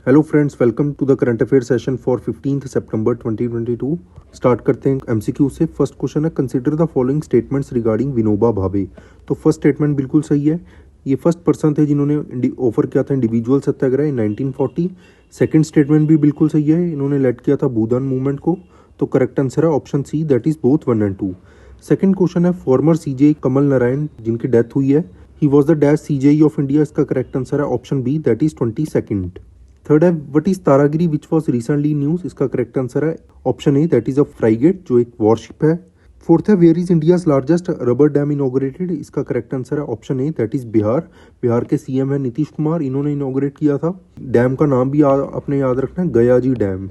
Hello friends, welcome to the current affair session for 15 सितंबर 2022। Start करते हैं MCQ से। फर्स्ट क्वेश्चन है, consider the following statements regarding Vinoba Bhave. तो फर्स्ट स्टेटमेंट बिल्कुल सही है। ये फर्स्ट पर्सन थे जिन्होंने ऑफर किया था इंडिविजुअल सत्याग्रह इन 1940। सेकंड स्टेटमेंट भी बिल्कुल सही है, इन्होंने लेड किया था भूदान मूवमेंट को। तो करेक्ट आंसर है option C, that is both 1 and 2। Second question है, फॉर्मर सीजे कमल नारायण जिनकी डेथ हुई है, he was the dash CJI of India. इसका करेक्ट आंसर है option B, that is 22nd। Third है, what is Taragiri which was recently news. इसका correct answer है option A, that is a frigate जो एक वॉरशिप है। फोर्थ है, where is India's largest rubber dam inaugurated. इसका correct answer है option A, that is Bihar. Bihar के सीएम है नीतीश कुमार, इन्होंने इनॉग्रेट किया था। डैम का नाम भी अपने याद रखना है, गयाजी डैम।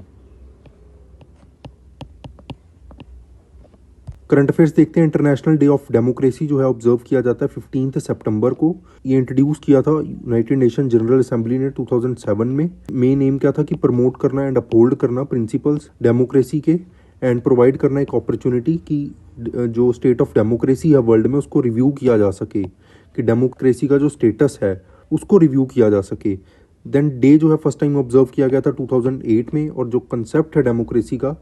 करंट अफेयर्स देखते हैं। इंटरनेशनल डे ऑफ डेमोक्रेसी जो है ऑब्जर्व किया जाता है 15 सितंबर को। ये इंट्रोड्यूस किया था यूनाइटेड नेशन जनरल असेंबली ने 2007 में। मेन एम क्या था कि प्रमोट करना एंड अपहोल्ड करना प्रिंसिपल्स डेमोक्रेसी के एंड प्रोवाइड करना एक अपॉर्चुनिटी कि जो स्टेट ऑफ डेमोक्रेसी है वर्ल्ड में उसको रिव्यू किया जा सके, कि डेमोक्रेसी का जो स्टेटस है उसको रिव्यू किया जा सके। देन डे जो है फर्स्ट टाइम ऑब्जर्व किया गया था 2008 में। और जो कंसेप्ट है डेमोक्रेसी का,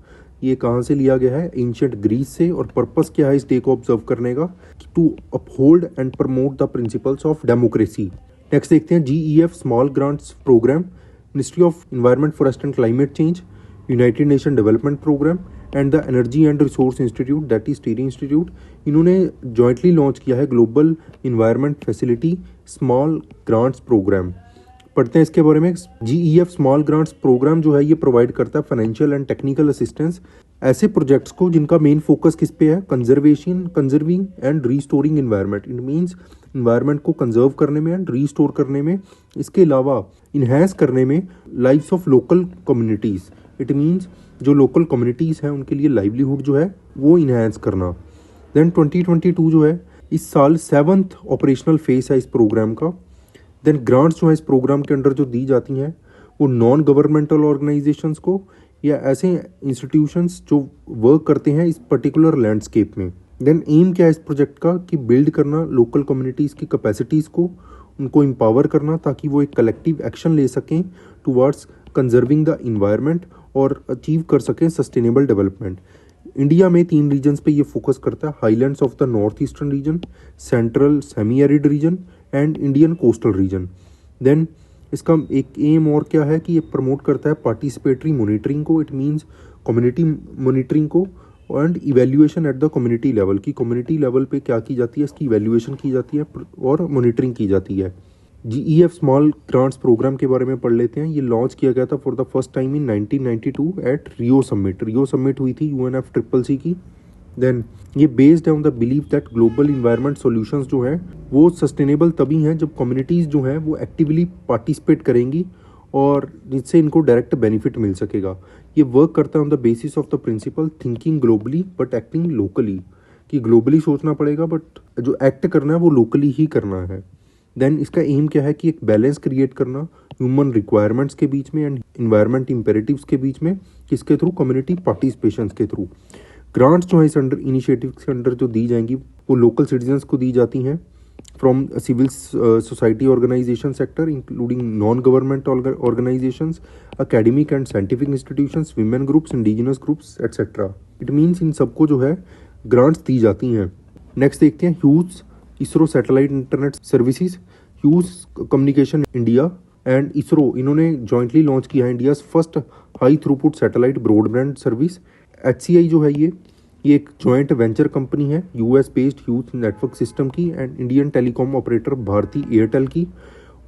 ये कहाँ से लिया गया है, एंशिएंट ग्रीस से। और पर्पस क्या है इस डे को ऑब्जर्व करने का, to uphold and promote the principles of democracy. Next देखते हैं, GEF small grants programme, ministry of environment forest and climate change, United Nation development programme and the energy and resource institute, that is TERI institute, इन्होंने jointly launch किया है global environment facility small grants programme. पढ़ते हैं इसके बारे में। GEF small grants programme जो है ये प्रोवाइड करता है फाइनेंशियल एंड टेक्निकल असिस्टेंस ऐसे प्रोजेक्ट्स को जिनका मेन फोकस किस पे है, conserving and restoring environment. It means environment को कंजर्व करने में एंड रीस्टोर करने में, इसके अलावा इन्हेंस करने में lives of local communities. It means जो लोकल कम्युनिटीज़ हैं उनके लिए लाइवलीहुड जो है वो इन्हेंस करना। देन 2022 जो है इस साल 7th ऑपरेशनल फेज है इस प्रोग्राम का। देन ग्रांट्स जो है इस प्रोग्राम के अंडर जो दी जाती हैं वो नॉन गवर्नमेंटल ऑर्गेनाइजेशंस को या ऐसे इंस्टीट्यूशंस जो वर्क करते हैं इस पर्टिकुलर लैंडस्केप में। देन एम क्या है इस प्रोजेक्ट का, कि बिल्ड करना लोकल कम्युनिटीज़ की कैपेसिटीज़ को, उनको एम्पावर करना ताकि वो एक कलेक्टिव एक्शन ले सकें टुवर्ड्स कंजर्विंग द इन्वायरमेंट और अचीव कर सकें सस्टेनेबल डेवलपमेंट। इंडिया में 3 रीजन्स पे ये फोकस करता है, highlands of the north eastern region, central semi arid region and Indian coastal region. Then इसका एक एम और क्या है कि ये प्रमोट करता है पार्टिसिपेटरी मॉनिटरिंग को। इट मींस कम्युनिटी मॉनिटरिंग को and evaluation at the community level, की कम्युनिटी लेवल पे क्या की जाती है, इसकी इवैल्यूएशन की जाती है और मॉनिटरिंग की जाती है। जीईएफ स्मॉल ग्रांट्स प्रोग्राम के बारे में पढ़ लेते हैं। ये लॉन्च किया गया था for the first time in 1992 at Rio summit हुई थी UNFCCC की। देन ये बेस्ड है on the believe that global environment solutions जो है वो सस्टेनेबल तभी हैं जब कम्युनिटीज़ जो हैं वो एक्टिवली पार्टिसिपेट करेंगी और जिससे इनको डायरेक्ट बेनिफिट मिल सकेगा। ये वर्क करता है on the basis of the principle thinking globally but acting locally, कि ग्लोबली सोचना पड़ेगा बट जो एक्ट करना है वो लोकली ही करना है। देन इसका एम क्या है कि एक बैलेंस क्रिएट करना ह्यूमन रिक्वायरमेंट्स के बीच में एंड इन्वायरमेंट इम्पेरेटिव्स के बीच में, किसके थ्रू, कम्युनिटी पार्टिसिपेशन के थ्रू। ग्रांट्स जो है इस अंडर इनिशिएटिव के अंडर जो दी जाएंगी वो लोकल सिटीजन्स को दी जाती हैं from civil society organisation sector including non government organisations, academic and scientific institutions, women groups, indigenous groups etcetera. It means इन सबको जो है ग्रांट्स दी जाती हैं। नेक्स्ट देखते हैं, Hughes ISRO satellite internet services, Hughes communication India and ISRO, इन्होंने जॉइंटली लॉन्च किया है India first high throughput satellite broadband service. HCI जो है ये एक जॉइंट वेंचर कंपनी है US based Hughes network system की and Indian telecom operator Bharti Airtel की,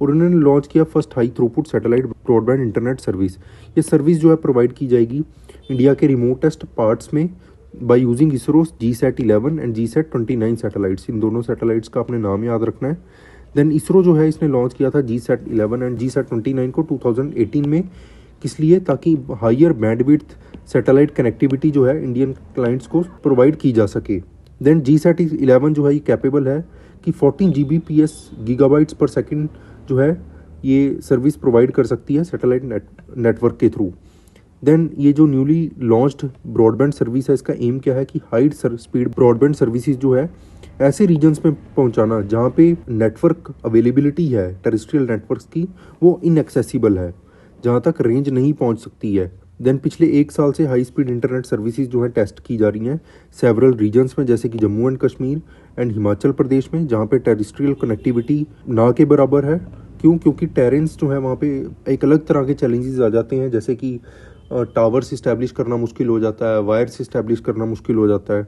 और उन्होंने लॉन्च किया first high throughput satellite broadband internet service. ये सर्विस जो है प्रोवाइड की जाएगी इंडिया के रिमोटेस्ट पार्ट्स में by using ISRO's GSAT-11 and GSAT-29 satellites. इन दोनों सैटेलाइट्स का अपने नाम याद रखना है। देन इसरो जो है इसने लॉन्च किया था GSAT-11 एंड GSAT-29 को 2018 में, किस लिए, ताकि हायर बैंडविड्थ सैटेलाइट कनेक्टिविटी जो है इंडियन क्लाइंट्स को प्रोवाइड की जा सके। देन GSAT-11 जो है ये कैपेबल है कि 14 Gbps गीगाबाइट्स पर सेकंड जो है ये सर्विस प्रोवाइड कर सकती है सैटेलाइट नेटवर्क के थ्रू। देन ये जो न्यूली लॉन्च्ड ब्रॉडबैंड सर्विस है इसका एम क्या है कि हाई स्पीड ब्रॉडबैंड सर्विसेज जो है ऐसे रीजन्स में पहुंचाना जहां पे नेटवर्क अवेलेबिलिटी है टेरेस्ट्रियल नेटवर्क्स की वो इनएक्सेसिबल है, जहाँ तक रेंज नहीं पहुँच सकती है। देन पिछले 1 साल से हाई स्पीड इंटरनेट सर्विसेज जो है टेस्ट की जा रही हैं सेवरल रीजन्स में, जैसे कि जम्मू एंड कश्मीर एंड हिमाचल प्रदेश में, जहाँ पे टेरेस्ट्रियल कनेक्टिविटी ना के बराबर है। क्यों? क्योंकि टेरेंस जो है वहाँ पे एक अलग तरह के चैलेंजेस आ जाते हैं, जैसे कि टावर्स इस्टेब्लिश करना मुश्किल हो जाता है, वायर्स इस्टेब्लिश करना मुश्किल हो जाता है।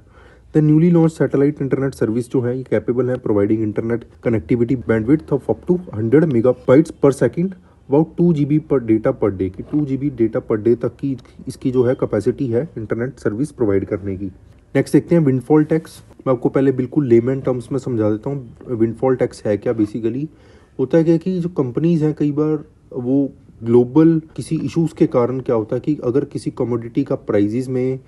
The newly launch satellite internet service जो है ये कैपेबल है providing internet connectivity bandwidth of up to 100 megabytes per second, about 2 GB per data per day की 2 GB डेटा पर डे तक की इसकी जो है कैपेसिटी है इंटरनेट सर्विस प्रोवाइड करने की। नेक्स्ट देखते हैं विंडफॉल टैक्स। मैं आपको पहले बिल्कुल लेमैन टर्म्स में समझा देता हूँ विंडफॉल टैक्स है क्या। बेसिकली होता है क्या कि जो कंपनीज हैं कई बार वो ग्लोबल किसी इश्यूज के कारण क्या होता है कि अगर किसी कमोडिटी का प्राइजेज में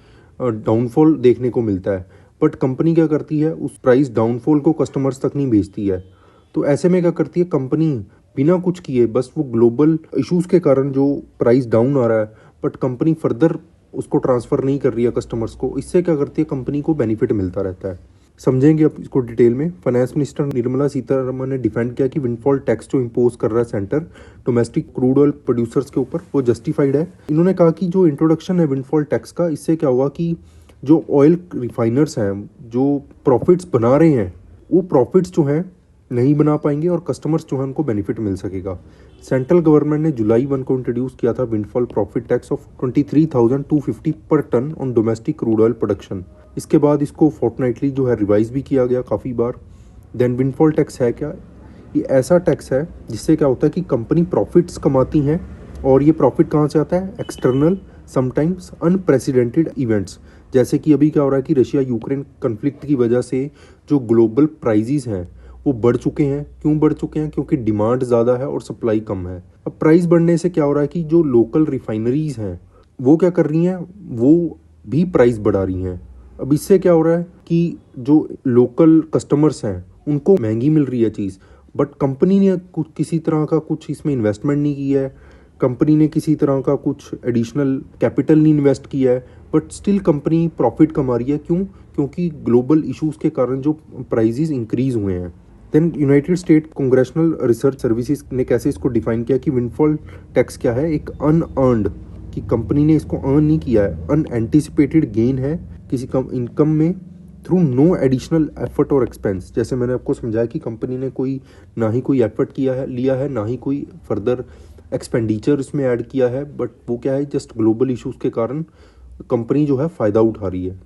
डाउनफॉल देखने को मिलता है, बट कंपनी क्या करती है उस प्राइस डाउनफॉल को कस्टमर्स तक नहीं भेजती है। तो ऐसे में क्या करती है कंपनी बिना कुछ किए, बस वो ग्लोबल इश्यूज के कारण जो प्राइस डाउन आ रहा है बट कंपनी फर्दर उसको ट्रांसफ़र नहीं कर रही है कस्टमर्स को, इससे क्या करती है कंपनी को बेनिफिट मिलता रहता है। समझेंगे अब इसको डिटेल में। फाइनेंस मिनिस्टर निर्मला सीतारमन ने डिफेंड किया कि विंडफॉल टैक्स जो इम्पोज कर रहा है centre domestic crude oil producers के ऊपर वो जस्टिफाइड है। इन्होंने कहा कि जो इंट्रोडक्शन है विंडफॉल टैक्स का, इससे क्या हुआ कि जो ऑयल रिफाइनर्स हैं जो प्रॉफिट्स बना रहे हैं वो प्रॉफिट्स जो हैं नहीं बना पाएंगे और कस्टमर्स जो है उनको बेनिफिट मिल सकेगा। सेंट्रल गवर्नमेंट ने जुलाई 1 को इंट्रोड्यूस किया था windfall profit tax of 23,250 per ton on domestic crude oil production. इसके बाद इसको फोर्टनाइटली जो है रिवाइज भी किया गया काफ़ी बार। देन विंडफॉल टैक्स है क्या? ये ऐसा टैक्स है जिससे क्या होता है कि कंपनी प्रॉफिट्स कमाती हैं और ये प्रॉफिट कहाँ से आता है? एक्सटर्नल समटाइम्स अनप्रेसिडेंटेड इवेंट्स, जैसे कि अभी क्या हो रहा है कि रशिया यूक्रेन कन्फ्लिक्ट की वजह से जो ग्लोबल प्राइजेज हैं वो बढ़ चुके हैं। क्यों बढ़ चुके हैं? क्योंकि डिमांड ज़्यादा है और सप्लाई कम है। अब प्राइस बढ़ने से क्या हो रहा है कि जो लोकल रिफाइनरीज हैं वो क्या कर रही हैं, वो भी प्राइस बढ़ा रही हैं। अब इससे क्या हो रहा है कि जो लोकल कस्टमर्स हैं उनको महंगी मिल रही है चीज़, बट कंपनी ने कुछ किसी तरह का कुछ इसमें इन्वेस्टमेंट नहीं किया है, कंपनी ने किसी तरह का कुछ एडिशनल कैपिटल नहीं इन्वेस्ट किया है, बट स्टिल कंपनी प्रॉफिट कमा रही है। क्यों? क्योंकि ग्लोबल इश्यूज़ के कारण जो प्राइजेज इंक्रीज हुए हैं। Then United State congressional research services ने कैसे इसको डिफाइन किया कि विंडफॉल टैक्स क्या है? एक अनअर्नड, कि कंपनी ने इसको अर्न नहीं किया है, अनएंटिसिपेटेड गेन है किसी इनकम में थ्रू नो एडिशनल एफर्ट और एक्सपेंस। जैसे मैंने आपको समझाया कि कंपनी ने ना ही कोई एफर्ट लिया है ना ही कोई फर्दर एक्सपेंडिचर इसमें ऐड किया है, बट वो क्या है जस्ट ग्लोबल इश्यूज़ के कारण कंपनी जो है फ़ायदा उठा रही है।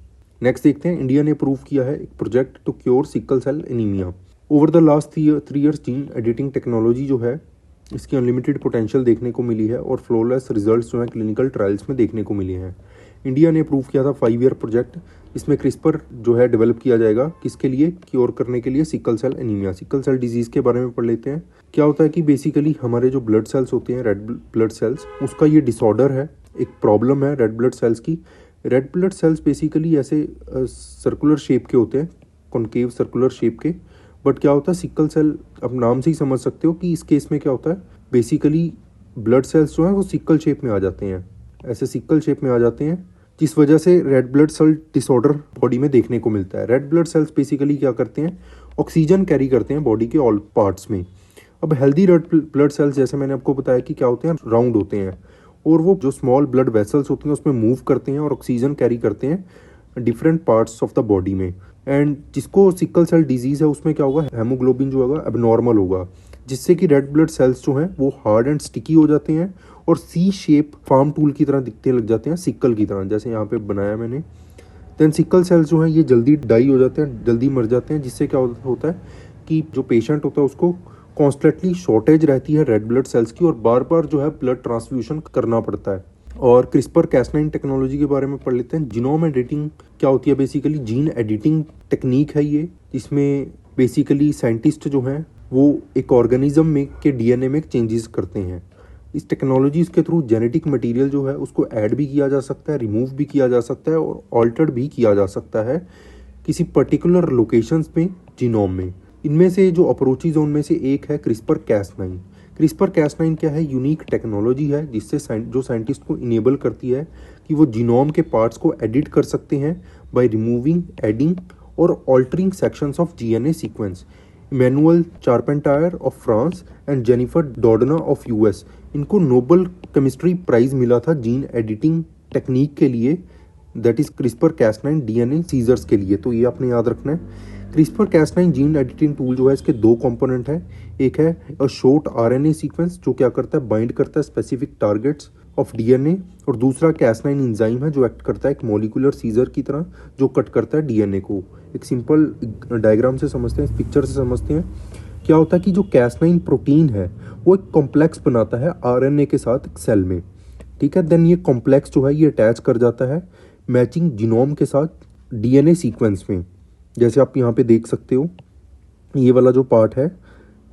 नेक्स्ट देखते हैं, इंडिया ने अप्रूव किया है एक project to cure sickle cell anaemia. Over the last 3 years gene editing technology जो है इसकी अनलिमिटेड पोटेंशियल देखने को मिली है और फ्लॉलेस रिजल्ट्स जो है क्लिनिकल ट्रायल्स में देखने को मिले हैं। इंडिया ने अप्रूव किया था 5 ईयर प्रोजेक्ट, इसमें क्रिस्पर जो है डेवलप किया जाएगा। किसके लिए? क्योर करने के लिए sickle cell anaemia. Sickle cell disease के बारे में पढ़ लेते हैं। क्या होता है कि बेसिकली हमारे जो ब्लड सेल्स होते हैं रेड ब्लड सेल्स, उसका ये डिसऑर्डर है, एक प्रॉब्लम है रेड ब्लड सेल्स की। रेड ब्लड सेल्स बेसिकली ऐसे सर्कुलर शेप के होते हैं, कॉनकेव सर्कुलर शेप के, बट क्या होता है सिकल सेल, आप नाम से ही समझ सकते हो कि इस केस में क्या होता है, बेसिकली ब्लड सेल्स जो हैं वो सिकल शेप में आ जाते हैं, ऐसे सिकल शेप में आ जाते हैं, जिस वजह से red blood cell disorder body में देखने को मिलता है। रेड ब्लड सेल्स बेसिकली क्या करते हैं? ऑक्सीजन कैरी करते हैं बॉडी के ऑल पार्ट्स में। अब हेल्दी रेड ब्लड सेल्स जैसे मैंने आपको बताया कि क्या होते हैं, राउंड होते हैं और वो जो स्मॉल ब्लड वेसल्स होती हैं उसमें मूव करते हैं और ऑक्सीजन कैरी करते हैं different parts of the body में। एंड जिसको सिकल सेल डिजीज़ है उसमें क्या होगा, हेमोग्लोबिन जो होगा एबनॉर्मल होगा, जिससे कि रेड ब्लड सेल्स जो हैं वो हार्ड एंड स्टिकी हो जाते हैं और सी शेप फार्म टूल की तरह दिखते लग जाते हैं, सिकल की तरह, जैसे यहाँ पे बनाया मैंने। देन सिकल सेल्स जो हैं ये जल्दी डाई हो जाते हैं, जल्दी मर जाते हैं, जिससे क्या होता है कि जो पेशेंट होता है उसको कॉन्स्टेंटली शॉर्टेज रहती है रेड ब्लड सेल्स की और बार बार जो है ब्लड ट्रांसफ्यूशन करना पड़ता है। और क्रिस्पर कैस9 टेक्नोलॉजी के बारे में पढ़ लेते हैं। जीनोम एडिटिंग क्या होती है? बेसिकली जीन एडिटिंग टेक्निक है ये, जिसमें बेसिकली साइंटिस्ट जो हैं वो एक ऑर्गेनिज्म में के डीएनए में चेंजेस करते हैं। इस टेक्नोलॉजीज़ के थ्रू जेनेटिक मटेरियल जो है उसको ऐड भी किया जा सकता है, रिमूव भी किया जा सकता है और ऑल्टर्ड भी किया जा सकता है किसी पर्टिकुलर लोकेशंस में जीनोम में। इनमें से जो अप्रोचेज उनमें से एक है क्रिस्पर कैस9। क्रिस्पर कैस9 क्या है? यूनिक टेक्नोलॉजी है जिससे जो साइंटिस्ट को इनेबल करती है कि वो जीनोम के पार्ट्स को एडिट कर सकते हैं बाय रिमूविंग, एडिंग और altering sections of DNA sequence. Emmanuelle Charpentier of France and Jennifer Doudna of US, इनको नोबेल केमिस्ट्री प्राइज मिला था जीन एडिटिंग टेक्निक के लिए, that is CRISPR Cas9 DNA scissors के लिए। तो ये आपने याद रखना है। CRISPR Cas9 gene editing tool जो है इसके दो कंपोनेंट है। एक है अ शॉर्ट आरएनए सीक्वेंस जो क्या करता है, बाइंड करता है स्पेसिफिक टारगेट्स ऑफ डीएनए, और दूसरा कैस9 एंजाइम है जो एक्ट करता है एक मॉलिक्यूलर सीजर की तरह जो कट करता है डीएनए को। एक सिंपल डायग्राम से समझते हैं, इस पिक्चर से समझते हैं। क्या होता है कि जो कैस9 प्रोटीन है वो एक कॉम्प्लेक्स बनाता है आरएनए के साथ एक सेल में, ठीक है। देन ये कॉम्प्लेक्स जो है ये अटैच कर जाता है मैचिंग जीनोम के साथ डीएनए सीक्वेंस में। जैसे आप यहाँ पे देख सकते हो, ये वाला जो पार्ट है,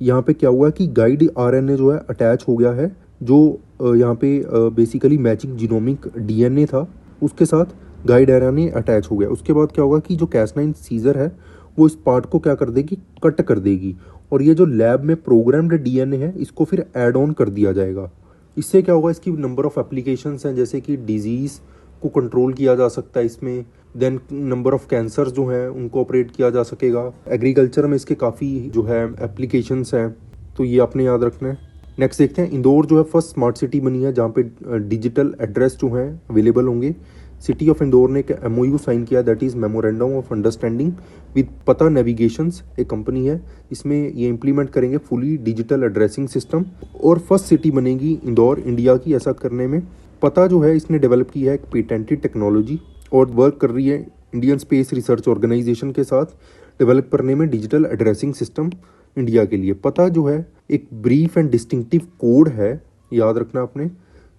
यहाँ पे क्या हुआ है कि गाइड आरएनए जो है अटैच हो गया है, जो यहाँ पे बेसिकली मैचिंग जीनोमिक डीएनए था उसके साथ गाइड आरएनए अटैच हो गया। उसके बाद क्या होगा कि जो कैस9 सीजर है वो इस पार्ट को क्या कर देगी, कट कर देगी, और ये जो लैब में प्रोग्राम्ड डीएनए है इसको फिर ऐड ऑन कर दिया जाएगा। इससे क्या होगा, इसकी नंबर ऑफ एप्लीकेशंस हैं, जैसे कि डिजीज़ को कंट्रोल किया जा सकता है इसमें। देन नंबर ऑफ कैंसर जो हैं उनको ऑपरेट किया जा सकेगा। एग्रीकल्चर में इसके काफ़ी जो है एप्लीकेशंस हैं, तो ये आपने याद रखना है। नेक्स्ट देखते हैं, इंदौर जो है फर्स्ट स्मार्ट सिटी बनी है जहाँ पे डिजिटल एड्रेस जो हैं अवेलेबल होंगे। सिटी ऑफ इंदौर ने एक एमओयू साइन किया, that is memorandum of understanding with पता नेविगेशंस, एक कंपनी है। इसमें ये इम्प्लीमेंट करेंगे फुली डिजिटल एड्रेसिंग सिस्टम, और फर्स्ट सिटी बनेगी इंदौर इंडिया की ऐसा करने में। पता जो है इसने डेवलप की है एक पेटेंटेड टेक्नोलॉजी और वर्क कर रही है इंडियन स्पेस रिसर्च ऑर्गेनाइजेशन के साथ डेवलप करने में डिजिटल एड्रेसिंग सिस्टम इंडिया के लिए। पता जो है एक ब्रीफ एंड डिस्टिंक्टिव कोड है, याद रखना आपने,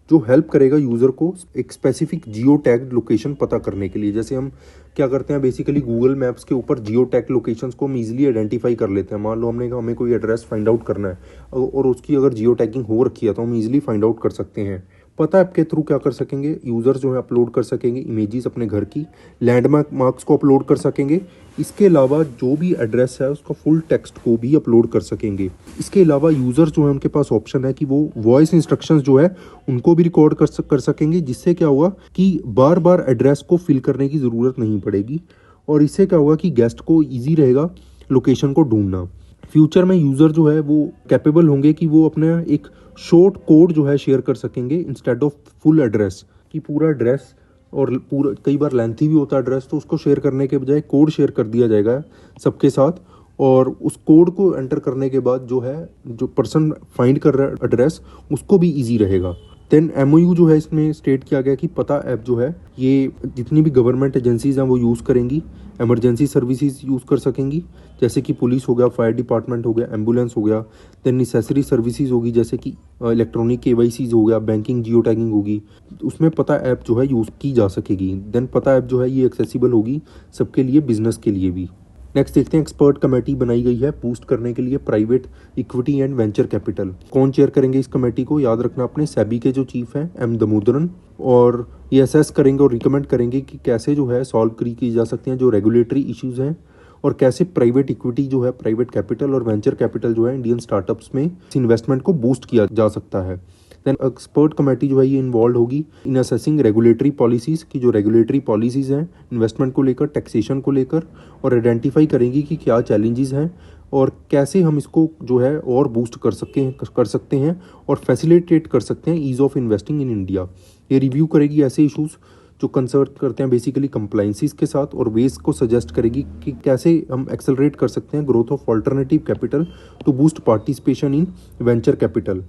जो हेल्प करेगा यूज़र को एक स्पेसिफिक जियो टैग्ड लोकेशन पता करने के लिए। जैसे हम क्या करते हैं बेसिकली गूगल मैप्स के ऊपर जियो टैग लोकेशंस को हम इजीली आइडेंटिफाई कर लेते हैं। मान लो हमें कोई एड्रेस फाइंड आउट करना है और उसकी अगर जियो टैगिंग हो रखी है तो हम इजीली फाइंड आउट कर सकते हैं। पता ऐप के थ्रू क्या कर सकेंगे, यूज़र जो है अपलोड कर सकेंगे इमेजेस अपने घर की, लैंडमार्क मार्क्स को अपलोड कर सकेंगे। इसके अलावा जो भी एड्रेस है उसका फुल टेक्स्ट को भी अपलोड कर सकेंगे। इसके अलावा यूज़र जो है उनके पास ऑप्शन है कि वो वॉइस इंस्ट्रक्शंस जो है उनको भी रिकॉर्ड कर सकेंगे, जिससे क्या हुआ कि बार बार एड्रेस को फिल करने की ज़रूरत नहीं पड़ेगी, और इससे क्या होगा कि गेस्ट को ईजी रहेगा लोकेशन को ढूंढना। फ्यूचर में यूज़र जो है वो कैपेबल होंगे कि वो अपना एक शॉर्ट कोड जो है शेयर कर सकेंगे इंस्टेड ऑफ फुल एड्रेस, कि पूरा एड्रेस, और पूरा कई बार लेंथी भी होता है एड्रेस, तो उसको शेयर करने के बजाय कोड शेयर कर दिया जाएगा सबके साथ, और उस कोड को एंटर करने के बाद जो है जो पर्सन फाइंड कर रहा है एड्रेस उसको भी ईजी रहेगा। देन एमओयू जो है इसमें स्टेट किया गया कि पता ऐप जो है ये जितनी भी गवर्नमेंट एजेंसीज हैं वो यूज़ करेंगी, एमरजेंसी सर्विसेज यूज़ कर सकेंगी, जैसे कि पुलिस हो गया, फायर डिपार्टमेंट हो गया, एम्बुलेंस हो गया। देन नेसेसरी सर्विसेज होगी जैसे कि इलेक्ट्रॉनिक केवाईसीज हो गया, बैंकिंग जियो टैगिंग होगी, उसमें पता ऐप जो है यूज़ की जा सकेगी। देन पता ऐप जो है ये एक्सेसिबल होगी सबके लिए, बिजनेस के लिए भी। नेक्स्ट देखते हैं, एक्सपर्ट कमेटी बनाई गई है बूस्ट करने के लिए private equity and venture capital. कौन चेयर करेंगे इस कमेटी को, याद रखना अपने सेबी के जो चीफ हैं एम दामोदरन, और ये असेस करेंगे और रिकमेंड करेंगे कि कैसे जो है सॉल्व की जा सकते हैं जो रेगुलेटरी इश्यूज हैं, और कैसे प्राइवेट इक्विटी जो है, प्राइवेट कैपिटल और वेंचर कैपिटल जो है इंडियन स्टार्टअप्स में इन्वेस्टमेंट को बूस्ट किया जा सकता है। देन एक्सपर्ट कमेटी जो है ये इन्वॉल्व होगी इन असेसिंग रेगुलेटरी पॉलिसीज़ की, जो रेगुलेटरी पॉलिसीज़ हैं इन्वेस्टमेंट को लेकर, टैक्सेशन को लेकर, और आइडेंटिफाई करेंगी कि क्या चैलेंजेस हैं और कैसे हम इसको जो है और बूस्ट कर सकते हैं और फैसिलिटेट कर सकते हैं ease of investing in India. ये रिव्यू करेगी ऐसे इशूज़ जो कंसर्न करते हैं बेसिकली कंप्लाइंसिस के साथ, और वेज को सजेस्ट करेगी कि कैसे हम एक्सेलरेट कर सकते हैं growth of alternative capital to boost participation in venture capital.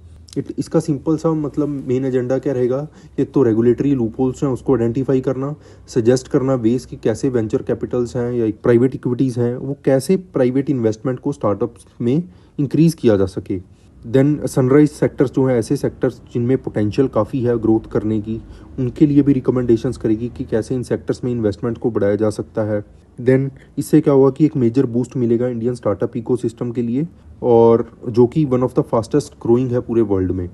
इसका सिंपल सा मतलब मेन एजेंडा क्या रहेगा, एक तो रेगुलेटरी लूपहोल्स हैं उसको आइडेंटिफाई करना, सजेस्ट करना वेज कि कैसे वेंचर कैपिटल्स हैं या प्राइवेट इक्विटीज़ हैं वो कैसे प्राइवेट इन्वेस्टमेंट को स्टार्टअप्स में इंक्रीज़ किया जा सके। देन सनराइज सेक्टर्स जो है, ऐसे सेक्टर्स जिनमें पोटेंशियल काफ़ी है ग्रोथ करने की, उनके लिए भी रिकमेंडेशंस करेगी कि कैसे इन सेक्टर्स में इन्वेस्टमेंट को बढ़ाया जा सकता है। देन इससे क्या हुआ कि एक मेजर बूस्ट मिलेगा इंडियन स्टार्टअप इकोसिस्टम के लिए, और जो कि one of the fastest growing है पूरे वर्ल्ड में।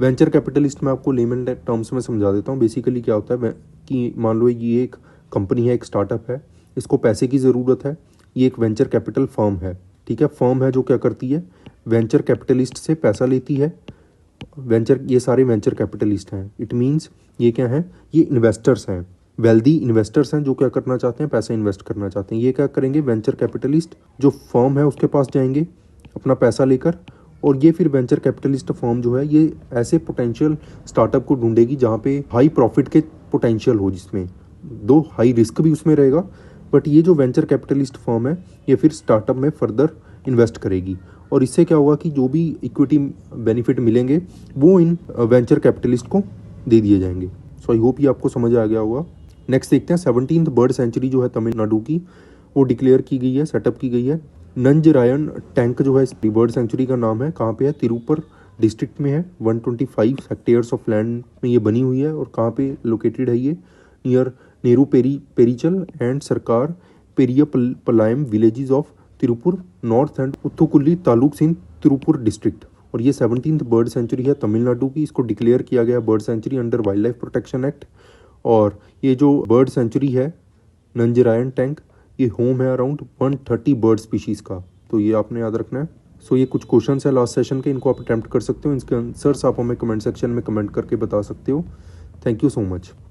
वेंचर कैपिटलिस्ट में आपको लेमन टर्म्स में समझा देता हूँ। बेसिकली क्या होता है कि मान लो ये एक कंपनी है, एक स्टार्टअप है, इसको पैसे की ज़रूरत है, ये एक वेंचर कैपिटल फर्म है, ठीक है। फर्म है जो क्या करती है, वेंचर कैपिटलिस्ट से पैसा लेती है। ये सारे वेंचर कैपिटलिस्ट हैं, इट मीन्स ये क्या हैं, ये इन्वेस्टर्स हैं, वेल्दी इन्वेस्टर्स हैं जो क्या करना चाहते हैं, पैसा इन्वेस्ट करना चाहते हैं। ये क्या करेंगे, वेंचर कैपिटलिस्ट जो फर्म है उसके पास जाएंगे अपना पैसा लेकर, और ये फिर वेंचर कैपिटलिस्ट फर्म जो है ये ऐसे पोटेंशियल स्टार्टअप को ढूंढेगी जहाँ पे हाई प्रॉफिट के पोटेंशियल हो, जिसमें दो हाई रिस्क भी उसमें रहेगा, बट ये जो वेंचर कैपिटलिस्ट फर्म है ये फिर स्टार्टअप में फर्दर इन्वेस्ट करेगी और इससे क्या होगा कि जो भी इक्विटी बेनिफिट मिलेंगे वो इन वेंचर कैपिटलिस्ट को दे दिए जाएंगे। सो आई होप ये आपको समझ आ गया होगा। नेक्स्ट देखते हैं 17th बर्ड सेंचुरी जो है तमिलनाडु की, वो डिक्लेयर की गई है, सेटअप की गई है। नंजरायन टैंक जो है इस बर्ड सेंचुरी का नाम है, कहाँ पे है, तिरुपुर डिस्ट्रिक्ट में है। 125 हेक्टेयर्स ऑफ लैंड में ये बनी हुई है और कहाँ पे लोकेटेड है ये, near Nehru Perichal and Sarkar Periya Palayam villages of Tiruppur north and Uthukuli taluk in Tiruppur district. और ये 17th बर्ड सेंचुरी है तमिलनाडु की। इसको डिक्लेयर किया गया bird sanctuary under wild life protection act. और ये जो बर्ड सेंचुरी है नंजरायन टैंक, ये होम है अराउंड 130 बर्ड स्पीशीज़ का, तो ये आपने याद रखना है। सो ये कुछ क्वेश्चन है लास्ट सेशन के, इनको आप अटैम्प्ट कर सकते हो। इनके आंसर्स आप हमें कमेंट सेक्शन में कमेंट करके बता सकते हो। Thank you so much.